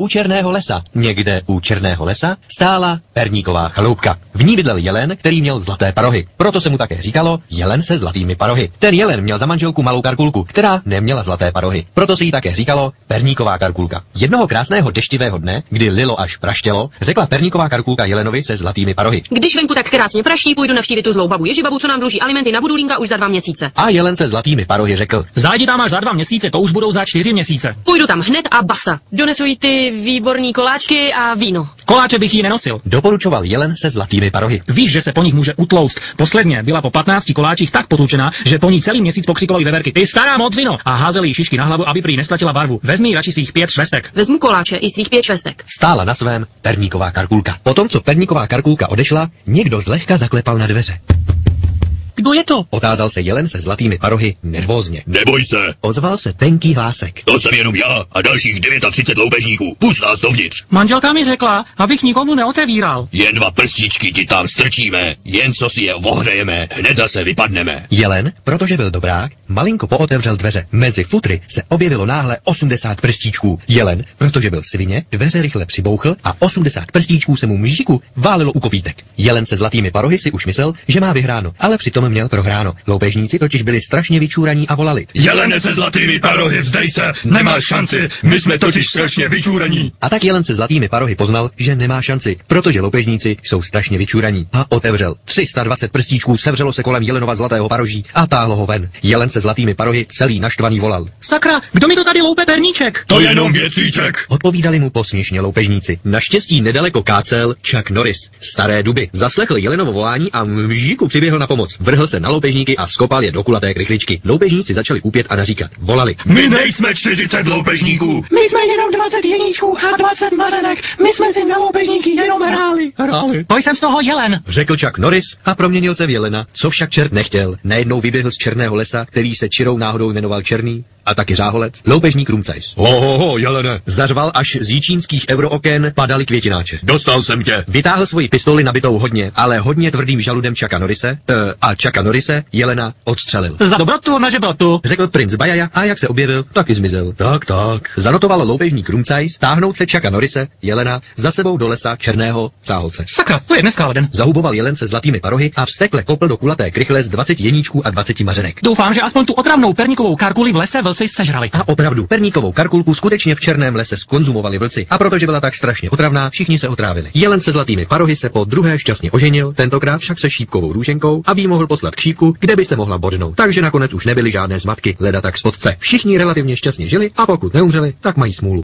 u Černého lesa. Někde u Černého lesa stála perníková chaloupka. V ní bydlel jelen, který měl zlaté parohy. Proto se mu také říkalo jelen se zlatými parohy. Ten jelen měl za manželku malou Karkulku, která neměla zlaté parohy. Proto se jí také říkalo perníková Karkulka. Jednoho krásného deštivého dne, kdy lilo až praštělo, řekla perníková Karkulka jelenovi se zlatými parohy: Když venku tak krásně praští, půjdu navštívit tu zlou babu Ježibabu, co nám dluží alimenty na Budulínka už za 2 měsíce. A jelen se zlatými parohy řekl: Zájdi tam až za 2 měsíce, to už budou za 4 měsíce. Půjdu tam hned a basa. Donesu jí ty výborný koláčky a víno. Koláče bych jí nenosil. Doporučoval jelen se zlatými parohy. Víš, že se po nich může utlouct. Posledně byla po 15 koláčích tak potlučená, že po ní celý měsíc pokřikovali veverky: Ty stará modřino! A házeli jí šišky na hlavu, aby prý nestratila barvu. Vezmi jí radši svých 5 švestek. Vezmu koláče i svých 5 švestek. Stála na svém perníková Karkulka. Potom, co perníková Karkulka odešla, někdo zlehka zaklepal na dveře. Kdo je to? Otázal se jelen se zlatými parohy nervózně. Neboj se, Ozval se tenký hlásek. to jsem jenom já a dalších 39 loupežníků. Pust nás dovnitř. Manželka mi řekla, abych nikomu neotevíral. Jen 2 prstíčky ti tam strčíme, jen co si je ohřejeme, hned zase vypadneme. Jelen, protože byl dobrák, malinko pootevřel dveře. Mezi futry se objevilo náhle 80 prstíčků. Jelen, protože byl svině, dveře rychle přibouchl a 80 prstíčků se mu mžiku válilo u kopítek. Jelen se zlatými parohy si už myslel, že má vyhráno, ale přitom měl prohráno. Loupežníci totiž byli strašně vyčúraní a volali: Jelene se zlatými parohy, vzdej se, nemáš šanci, my jsme totiž strašně vyčúraní. A tak jelen se zlatými parohy poznal, že nemá šanci, protože loupežníci jsou strašně vyčúraní. A otevřel. 320 prstíčků sevřelo se kolem jelenova zlatého paroží a táhlo ho ven. Jelen se zlatými parohy celý naštvaný volal: Sakra, kdo mi to tady loupe perníček? To jenom větříček. Odpovídali mu posměšně loupežníci. Naštěstí nedaleko kácel Chuck Norris. Staré duby. Zaslechl jelenovo volání a mžiku přiběhl na pomoc. Vrhl se na loupežníky a skopal je do kulaté krychličky. Loupežníci začali úpět a naříkat. Volali: My nejsme 40 loupežníků. My jsme jenom 20 jeníčků a 20 mařenek. My jsme si na loupežníky jenom hráli. To jsem z toho jelen. Řekl Chuck Norris a proměnil se v jelena, co však čert nechtěl. Najednou vyběhl z Černého lesa, který se čirou náhodou jmenoval Černý, a taky žáholec, loupežník Rumcajs. Ho, jelene. Zařval, až z jíčínských eurooken padaly květináče. Dostal jsem tě. Vytáhl svoji pistoli nabitou hodně, ale hodně tvrdým žaludem Chucka Norrise, a Chucka Norrise jelena odstřelil. Za dobrotu na žebrotu. Řekl princ Bajaja a jak se objevil, taky zmizel. Tak. Zanotoval loupežník Rumcajs táhnout se Chucka Norrise, jelena, za sebou do lesa Černého žáholce. Sakra, to je dneska leden. Zahuboval jelen se zlatými parohy a vztekle kopl do kulaté krychle z 20 jeníčků a 20 mařenek. Doufám, že aspoň tu otravnou perníkovou karkuli v lese vlci sežrali. A opravdu, perníkovou karkulku skutečně v Černém lese skonzumovali vlci. A protože byla tak strašně otravná, všichni se otrávili. Jelen se zlatými parohy se po druhé šťastně oženil, tentokrát však se šípkovou růženkou, aby jí mohl poslat k šípku, kde by se mohla bodnout. Takže nakonec už nebyly žádné zmatky, leda tak spodce. Všichni relativně šťastně žili a pokud neumřeli, tak mají smůlu.